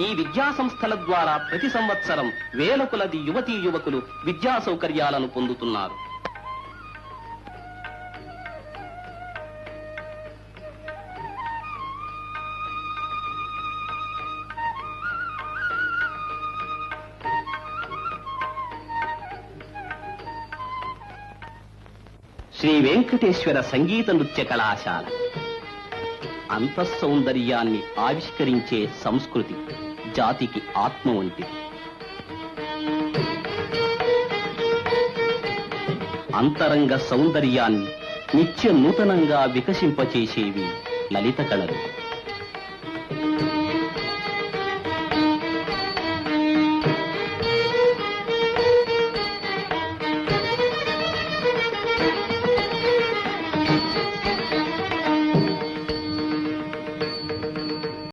ఈ విద్యా సంస్థల ద్వారా ప్రతి సంవత్సరం వేల కొలది యువతీ యువకులు విద్యా సౌకర్యాలను పొందుతున్నారు. శ్రీ వెంకటేశ్వర సంగీత నృత్య కళాశాల అంతఃసౌందర్యాన్ని ఆవిష్కరించే సంస్కృతి జాతికి ఆత్మ వంటిది. అంతరంగ సౌందర్యాన్ని నిత్య నూతనంగా వికసింపచేసేవి లలిత కళలు.